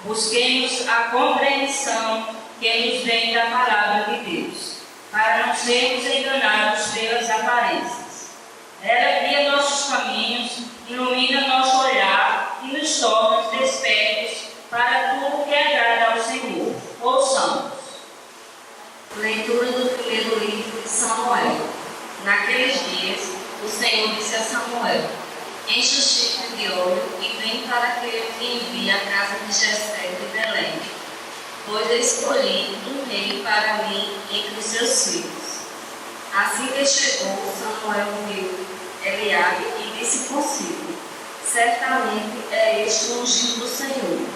Busquemos a compreensão que nos vem da palavra de Deus, para não sermos enganados pelas aparências. Ela guia nossos caminhos, ilumina nosso olhar e nos torna despertos para tudo que agrada ao Senhor. Ouçamos. Leitura do primeiro livro de Samuel. Naqueles dias, o Senhor disse a Samuel: enche o chifre de óleo e vem para que eu te envie à casa de Jessé de Belém, pois eu escolhi um rei para mim entre os seus filhos. Assim que chegou, Samuel viu Eliabe e disse consigo: certamente é este o ungido do Senhor.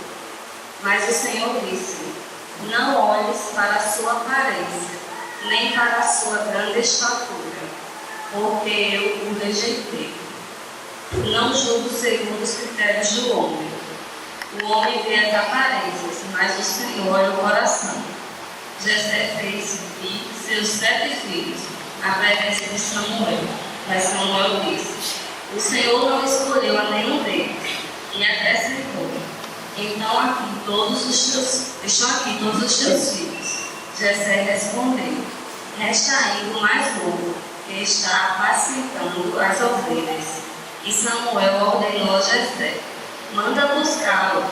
Mas o Senhor disse: não olhes para a sua aparência, nem para a sua grande estatura, porque eu o rejeitei. Não julgo segundo os critérios do homem. O homem vê as aparências, mas o Senhor olha o coração. Jessé fez vir seus 7 filhos à presença de Samuel. Mas Samuel disse: o Senhor não escolheu a nenhum deles. E acrescentou: então estão aqui todos os teus filhos. Jessé respondeu: resta ainda o mais novo, que está apacentando as ovelhas. E Samuel ordenou a Jessé: manda buscá-lo,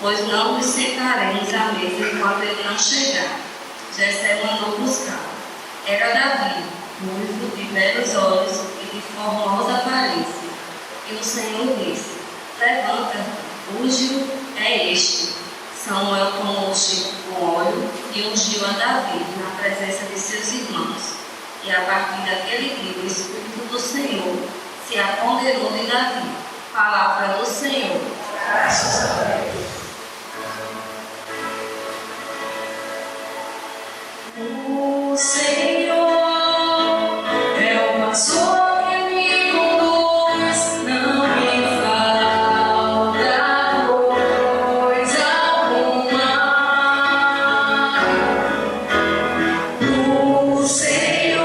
pois não nos sentaremos à mesa enquanto ele não chegar. Jessé mandou buscá-lo. Era Davi, ruivo, de belos olhos e de formosa aparência. E o Senhor disse: levanta, unge-o, é este. Samuel tomou o chifre com óleo e ungiu a Davi na presença de seus irmãos. E a partir daquele dia o Espírito do Senhor se apoderou de Davi. Palavra do Senhor. Graças a Deus. O Senhor é o pastor que me conduz, não me falta coisa alguma. O Senhor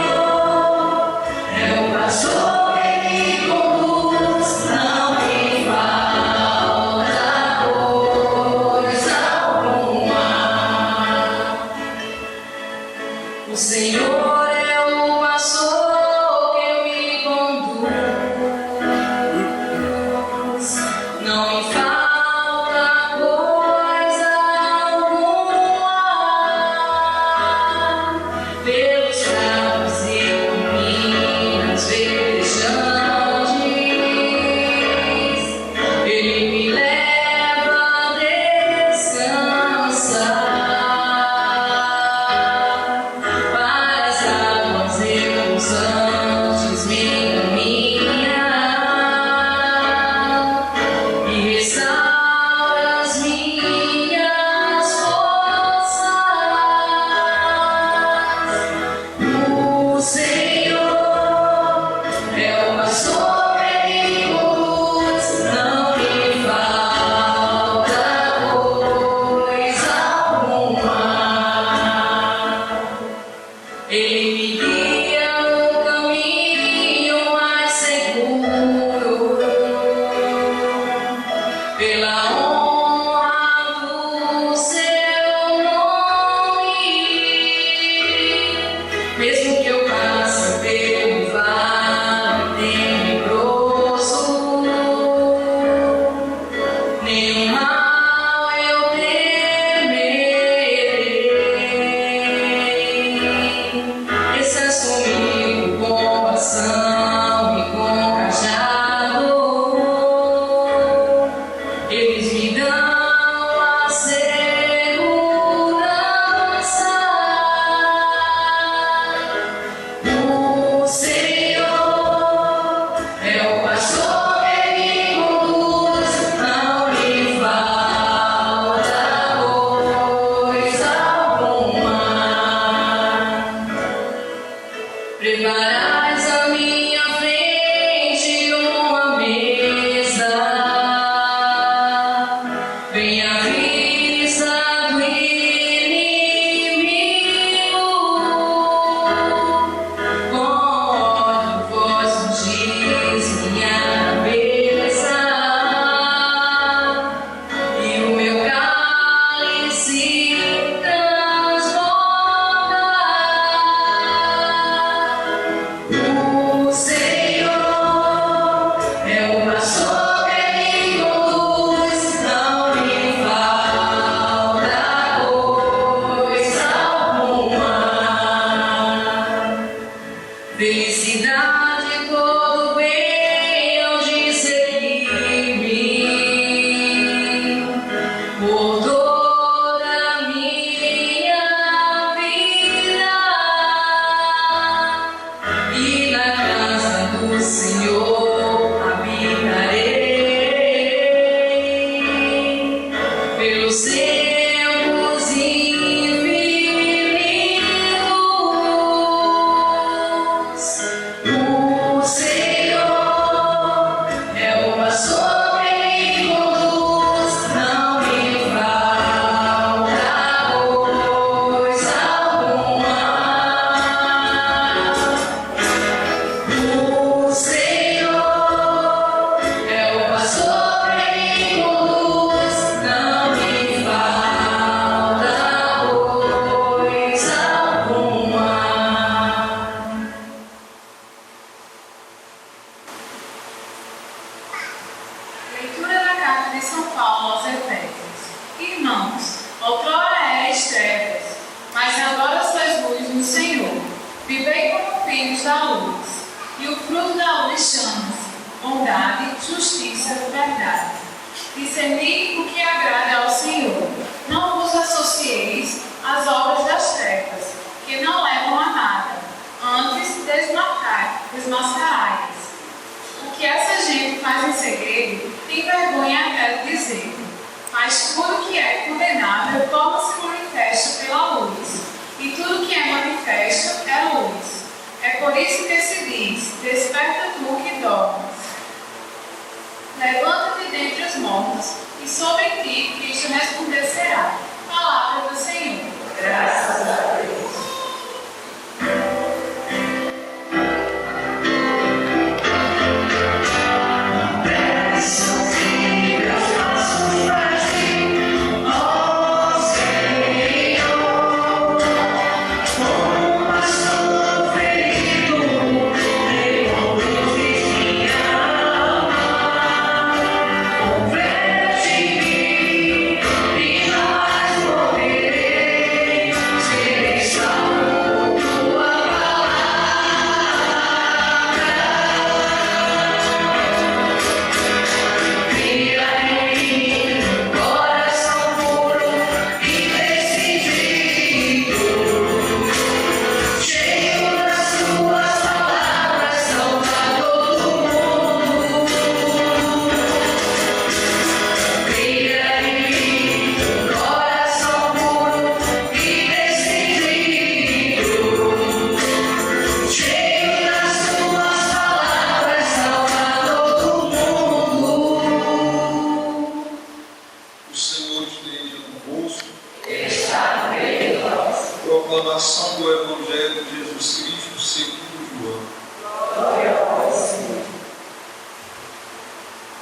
é o pastor que me conduz, não me falta coisa alguma. O Senhor é o pastor que me conduz, não me falta coisa alguma. Pelos campos e caminhos verdejantes, Ele me leva a descansar. Para as águas repoussantes me caminha e restaura as minhas forças. O Senhor é o pastor que me conduz, não me falta coisa alguma. Ele me guia no caminho mais seguro, pela honra do seu nome. Mesmo que eu passe pelo vale tenebroso, nenhum mal eu temerei. Estás comigo com ação e com cajado, eles me dão a segurança. O Senhor é o pastor que me conduz, não me falta coisa alguma. Preparais à minha frente uma mesa, bem à vista do inimigo. Com óleo vós ungis minha cabeça, e o meu cálice pelos tempos infinitos. O Senhor é o pastor que me conduz, não me falta coisa alguma. O Senhor é o pastor que me conduz, não me falta coisa alguma. Leitura da carta de São Paulo aos Efésios. Irmãos, outrora erais trevas, mas agora sois luz no Senhor. Vivei como filhos da luz, e o fruto da luz chama-se bondade, justiça, verdade. Discerni o que agrada ao Senhor. Não vos associeis às obras das trevas, que não levam a nada. Antes desmascarai-as. O que essa gente faz em segredo, tem vergonha até de dizer. Mas tudo que é condenável torna-se manifesto pela luz, e tudo que é manifesto é luz. É por isso que se diz: desperta tu que dormes. Levanta-te dentre os mortos, e sobre ti Cristo resplandecerá. Palavra do Senhor. Graças a Deus. Proclamação do Evangelho de Jesus Cristo segundo João.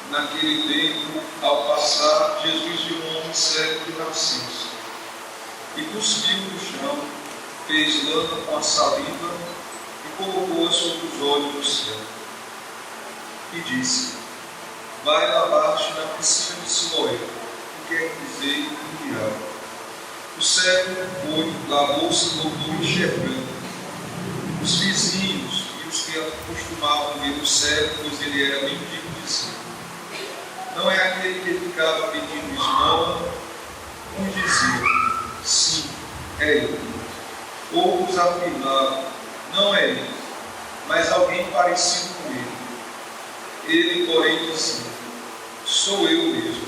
Naquele tempo, ao passar, Jesus viu um homem cego de nascença, e cuspiu no chão, fez lama com a saliva e colocou-a sobre os olhos do cego. E disse: vai lavar-te na piscina de Siloé, que quer dizer mundial. O cego foi, lavou-se e voltou enxergando. Os vizinhos e os que acostumavam ver o cego, pois ele era mendigo, diziam: não é aquele que ficava pedindo esmola? Uns diziam: sim, é ele. Outros afirmavam: não é ele, mas alguém parecido com ele. Ele, porém, dizia: sou eu mesmo.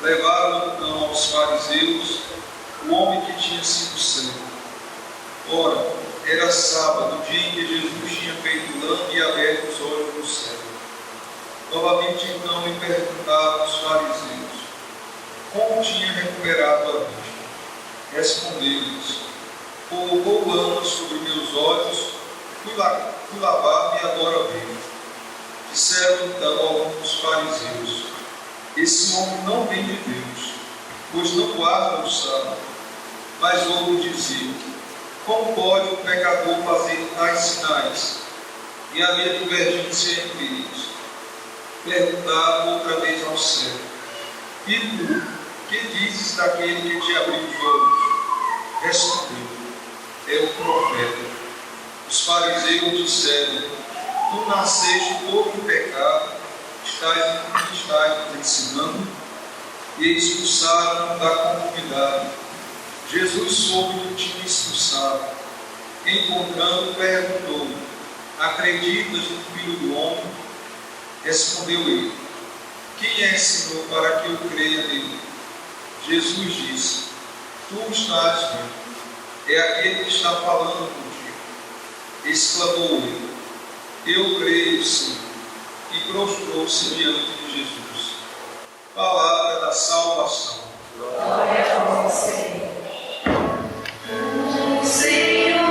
Levaram então aos fariseus o homem que tinha sido cego. Ora, era sábado, dia em que Jesus tinha feito lama e aberto os olhos do cego. Novamente então lhe perguntaram os fariseus como tinha recuperado a vista. Respondeu-lhes: colocou lama sobre meus olhos, fui lavar-me e agora vejo. Disseram então alguns dos fariseus: esse homem não vem de Deus, pois não guarda o sábado. Mas outros diziam: como pode o pecador fazer tais sinais? E havia divergência entre eles. Perguntaram outra vez ao cego: e tu, que dizes daquele que te abriu os olhos? Respondeu: é o profeta. Os fariseus disseram: tu nasceste todo em pecado, estás nos ensinando? E expulsaram da comunidade. Jesus soube que tinha expulsado. Encontrando, perguntou: acreditas no Filho do Homem? Respondeu ele: quem é, Senhor, para que eu creia nele? Jesus disse: Tu estás vivo, é aquele que está falando contigo. Exclamou ele: Eu creio sim, e prostrou-se diante de Jesus. Palavra da salvação. Glória a você. O Senhor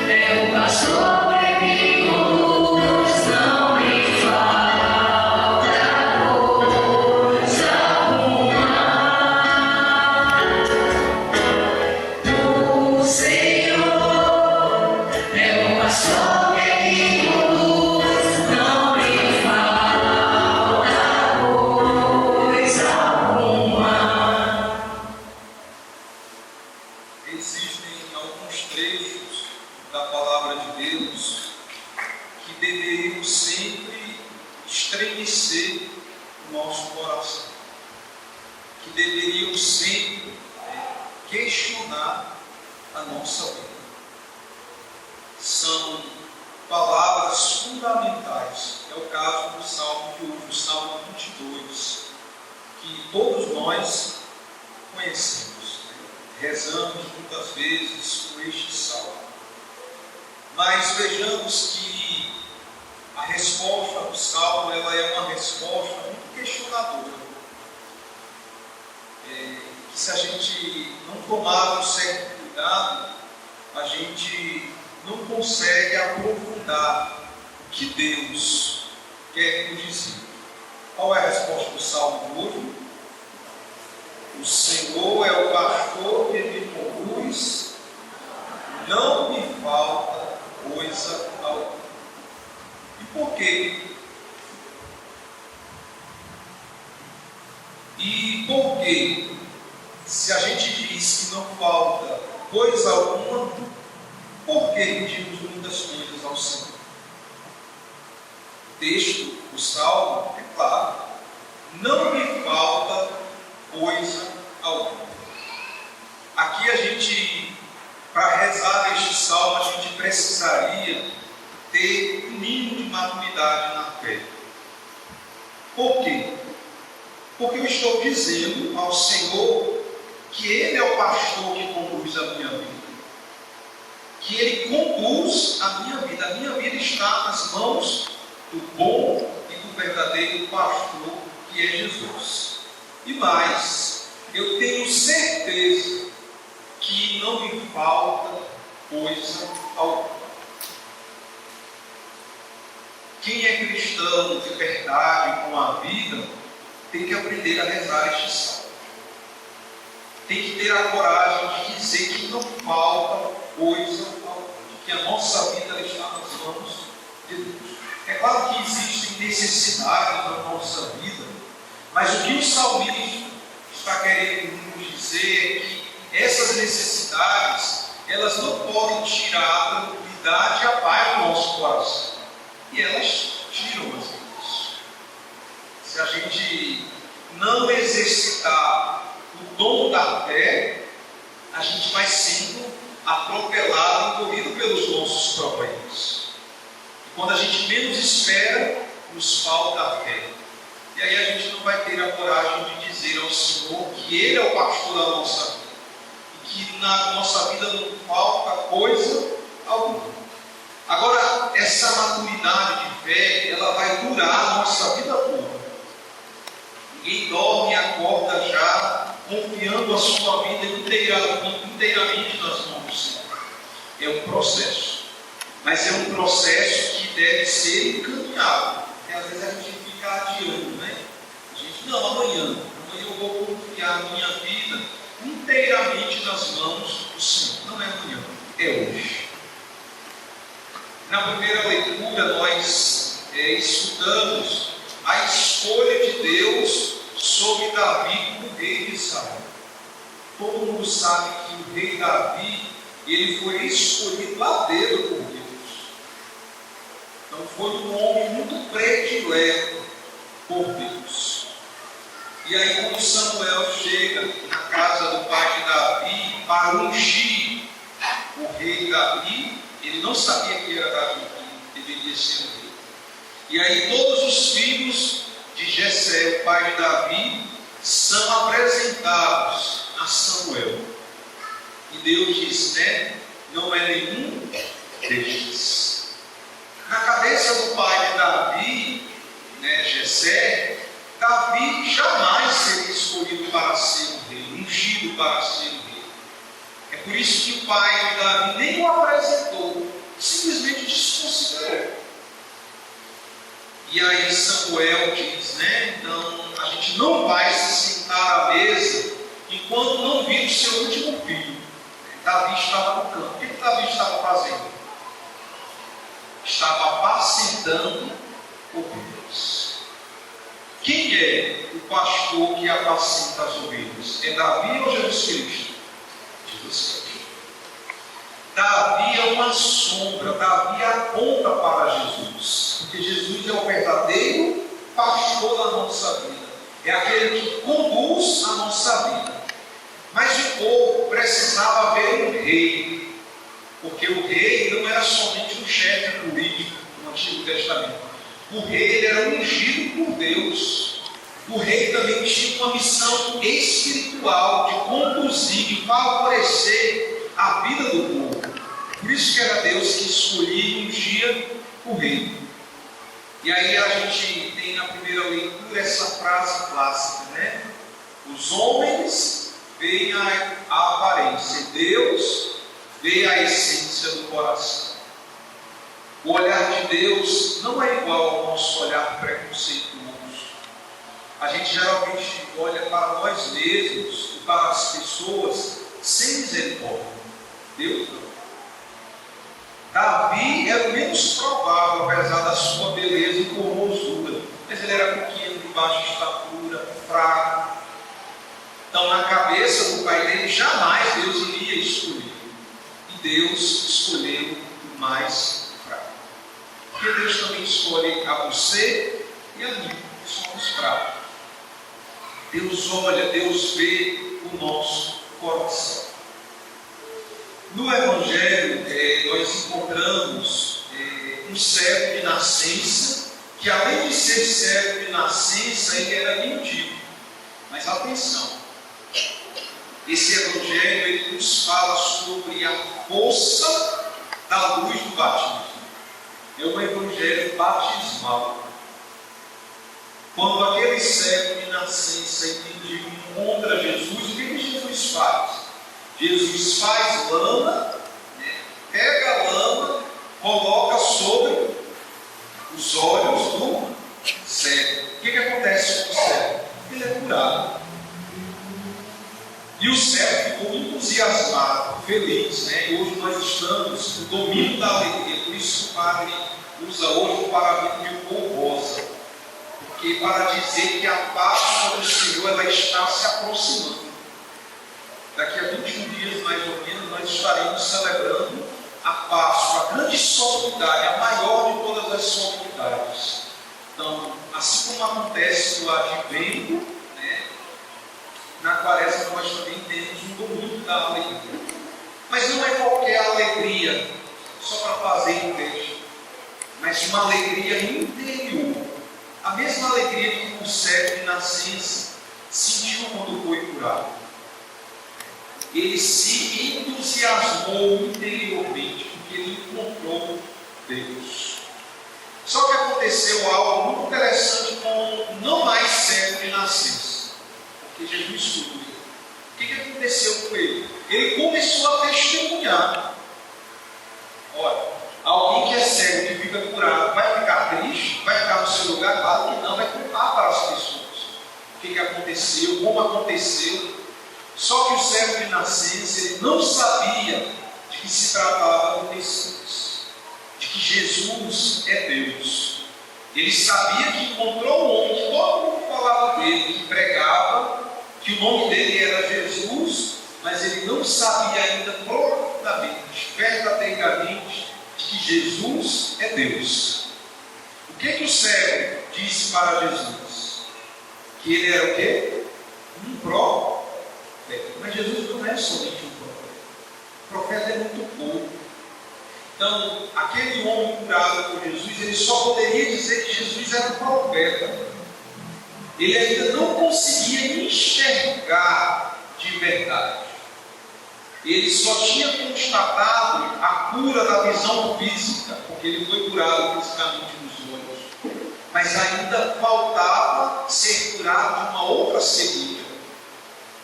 é o pastor que me conduz, não me falta coisa alguma. O Senhor é o pastor que me conduz, não me falta coisa alguma. Existem alguns trechos da palavra de Deus que deveriam sempre estremecer o nosso coração, que deveriam sempre questionar a nossa vida. São palavras fundamentais. É o caso do Salmo de hoje, o Salmo 22, que todos nós conhecemos. Rezamos muitas vezes com este salmo. Mas vejamos que a resposta do salmo ela é uma resposta muito questionadora. Que se a gente não tomar um certo cuidado, a gente não consegue aprofundar o que Deus quer nos dizer. Qual é a resposta do salmo de hoje? O Senhor é o pastor que me conduz, não me falta coisa alguma. E por quê? E por quê? Se a gente diz que não falta coisa alguma, por que pedimos muitas coisas ao Senhor? O texto do salmo é claro: não me falta coisa alguma. Aqui a gente, para rezar este salmo, a gente precisaria ter um mínimo de maturidade na fé. Por quê? Porque eu estou dizendo ao Senhor que Ele é o pastor que conduz a minha vida. Que Ele conduz a minha vida. A minha vida está nas mãos do bom e do verdadeiro pastor, que é Jesus. E mais, eu tenho certeza que não me falta coisa alguma. Quem é cristão de verdade com a vida tem que aprender a rezar este salmo. Tem que ter a coragem de dizer que não falta coisa alguma, que a nossa vida está nas mãos de Deus. É claro que existem necessidades na nossa vida, mas o que o salmista está querendo nos dizer é que essas necessidades, elas não podem tirar a tranquilidade e a paz do nosso coração. E elas tiram as vezes. Se a gente não exercitar o dom da fé, a gente vai sendo atropelado, engolido pelos nossos problemas. E quando a gente menos espera, nos falta a fé. E aí a gente não vai ter a coragem de dizer ao Senhor que Ele é o pastor da nossa vida. E que na nossa vida não falta coisa alguma. Agora, essa maturidade de fé, ela vai durar a nossa vida toda. Ninguém dorme e acorda já confiando a sua vida inteiramente nas mãos do Senhor. É um processo. Mas é um processo que deve ser encaminhado. E às vezes a gente fica adiando, né? A gente, não, amanhã eu vou confiar a minha vida inteiramente nas mãos do Senhor. Não é amanhã, é hoje. Na primeira leitura nós estudamos a escolha de Deus sobre Davi como rei de Israel. Todo mundo sabe que o rei Davi, ele foi escolhido a dedo por Deus. Então foi um homem muito predileto por Deus. E aí quando Samuel chega na casa do pai de Davi para ungir o rei Davi, ele não sabia que era Davi que deveria ser o rei. E aí todos os filhos de Jessé, o pai de Davi, são apresentados Samuel. E Deus diz, não é nenhum destes. Na cabeça do pai de Davi, Jessé, Davi jamais seria escolhido para ser um rei, ungido para ser um rei. É por isso que o pai de Davi nem o apresentou, simplesmente desconsiderou. E aí Samuel diz, então a gente não vai se sentar à mesa enquanto não vir o seu último filho. Davi estava no campo. O que Davi estava fazendo? Estava apacentando ovelhas. Quem é o pastor que apacenta as ovelhas? É Davi ou Jesus Cristo? Jesus Cristo. Davi é uma sombra, Davi aponta para Jesus, porque Jesus é o verdadeiro pastor da nossa vida, é aquele que conduz a nossa vida. Mas o povo precisava ver um rei, porque o rei não era somente um chefe político no Antigo Testamento. O rei ele era ungido por Deus. O rei também tinha uma missão espiritual de conduzir, de favorecer a vida do povo. Por isso que era Deus que escolhia e ungia o rei. E aí a gente tem na primeira leitura essa frase clássica, Os homens veem a aparência, Deus vê a essência do coração. O olhar de Deus não é igual ao nosso olhar preconceituoso. A gente geralmente olha para nós mesmos e para as pessoas sem misericórdia. Deus não. Davi era o menos provável, apesar da sua beleza e formosura. Mas ele era pequeno, de baixa estatura, fraco. Então, na cabeça do pai dele, jamais Deus iria escolher. E Deus escolheu o mais fraco. Porque Deus também escolhe a você e a mim, que somos fracos. Deus olha, Deus vê o nosso coração. No Evangelho, nós encontramos um cego de nascença, que além de ser cego de nascença, ele era mendigo. Mas atenção, esse Evangelho ele nos fala sobre a força da luz do batismo. É um Evangelho batismal. Quando aquele cego de nascença e mendigo encontra Jesus, o que Jesus faz? Jesus faz lama, pega a lama, coloca sobre os olhos do cego. O que acontece com o cego? Ele é curado. E o cego ficou entusiasmado, feliz. E hoje nós estamos no domínio da alegria. Por isso o padre usa hoje o paravento de cor rosa. Porque para dizer que a Páscoa do Senhor ela está se aproximando. Daqui a 21 dias, mais ou menos, nós estaremos celebrando a Páscoa, a grande solenidade, a maior de todas as solenidades. Então, assim como acontece no Advento, na Quaresma nós também temos um domínio da alegria. Mas não é qualquer alegria, só para fazer inveja, mas uma alegria interior. A mesma alegria que o cego de nascença sentiu quando foi curado. Ele se entusiasmou interiormente, porque ele encontrou Deus. Só que aconteceu algo muito interessante com não mais cego de nascença, porque Jesus curou. O que aconteceu com ele? Ele começou a testemunhar. Olha, alguém que é cego, que fica curado, vai ficar triste? Vai ficar no seu lugar? Claro que não, vai contar para as pessoas o que aconteceu, como aconteceu. Só que o cego de nascença ele não sabia de que se tratava do Messias, de que Jesus é Deus. Ele sabia que encontrou um homem que todo mundo falava dele, que pregava, que o nome dele era Jesus, mas ele não sabia ainda profundamente, verdadeiramente, de que Jesus é Deus. O que o cego disse para Jesus? Que ele era o quê? Um profeta. Mas Jesus não é somente um profeta. O profeta é muito pouco. Então, aquele homem curado por Jesus, ele só poderia dizer que Jesus era um profeta. Ele ainda não conseguia enxergar de verdade. Ele só tinha constatado a cura da visão física, porque ele foi curado fisicamente nos olhos. Mas ainda faltava ser curado de uma outra cegueira.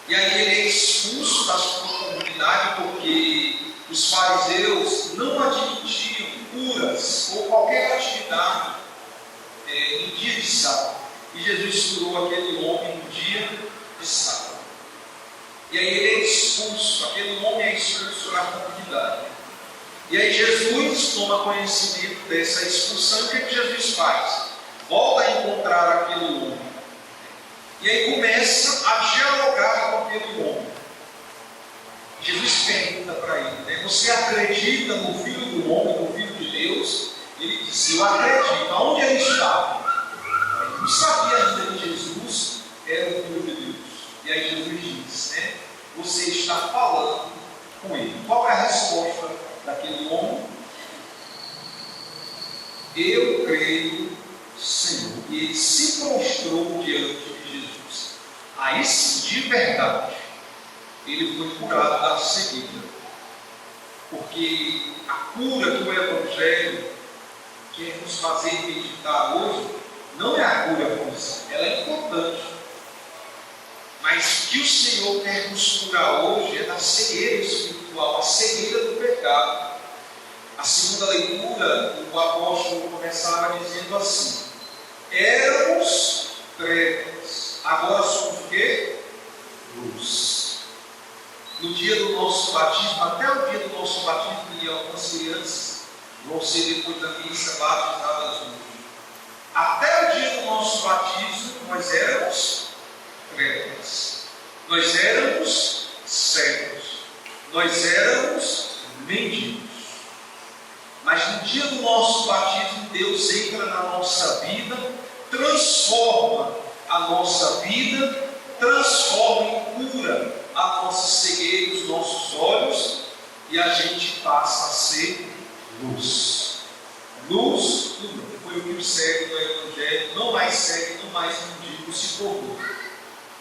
E aí ele é expulso da sua comunidade, porque os fariseus não admitiam curas ou qualquer atividade em dia de sábado. E Jesus curou aquele homem no dia de sábado. E aí ele é expulso, aquele homem é expulso da comunidade. E aí Jesus toma conhecimento dessa expulsão, e o que Jesus faz? Volta a encontrar aquele homem. E aí começa a dialogar com aquele homem. Jesus pergunta para ele, né? Você acredita no Filho do Homem, no Filho de Deus? Ele disse, eu acredito. Aonde ele estava? Ele não sabia ainda que Jesus era o Filho de Deus. E aí Jesus diz, né? Você está falando com ele. Qual é a resposta daquele homem? Eu creio, Senhor. E ele se prostrou diante de Jesus. Aí sim, de verdade, ele foi curado da cegueira. Porque a cura que o Evangelho quer nos fazer meditar hoje não é a cura física, ela é importante. Mas o que o Senhor quer nos curar hoje é da cegueira espiritual, a cegueira do pecado. A segunda leitura, o apóstolo começava dizendo assim: éramos trevas, agora somos o quê? Luz. No dia do nosso batismo, até o dia do nosso batismo, e algumas crianças vão ser depois da missa batizadas hoje. Até o dia do nosso batismo, nós éramos trevas, nós éramos cegos, nós éramos mendigos. Mas no dia do nosso batismo, Deus entra na nossa vida, transforma a nossa vida, transforma em cura a nossa cegueira, os nossos olhos, e a gente passa a ser luz. Luz do mundo. Foi o que o cego do Evangelho, não mais cego, não mais mendigo, se tornou.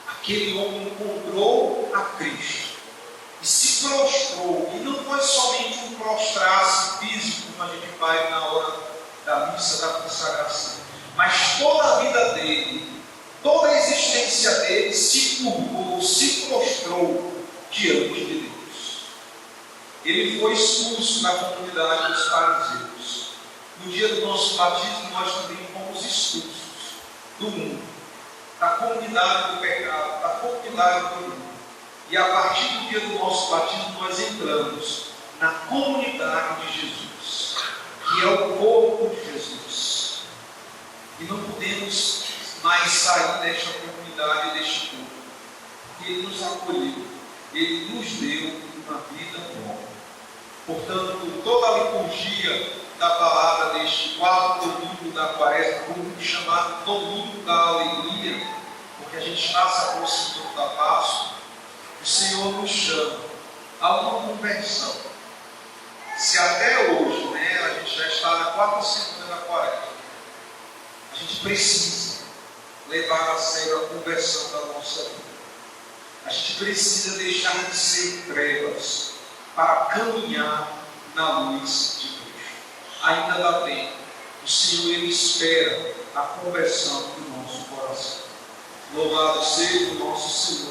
Aquele homem encontrou a Cristo e se prostrou, e não foi somente um prostrar-se físico, como a gente faz na hora da missa da consagração, mas toda a vida dele, toda a existência dele se curvou, se prostrou diante de Deus. Ele foi expulso da comunidade dos fariseus. No dia do nosso batismo, nós também fomos expulsos do mundo, da comunidade do pecado, da comunidade do mundo. E a partir do dia do nosso batismo, nós entramos na comunidade de Jesus, que é o corpo de Jesus. E não podemos mais sair desta comunidade, deste corpo. Ele nos acolheu, Ele nos deu uma vida nova. Portanto, toda a liturgia da palavra deste quarto domingo da Quaresma, domingo chamado Domingo da Alegria, porque a gente está se aproximando da Páscoa, o Senhor nos chama a uma conversão. Se até hoje, a gente já está na quarta semana da Quaresma, a gente precisa levar a sério a conversão da nossa vida. A gente precisa deixar de ser trevas para caminhar na luz de Cristo. Ainda dá tempo. O Senhor, Ele espera a conversão do nosso coração. Louvado seja o nosso Senhor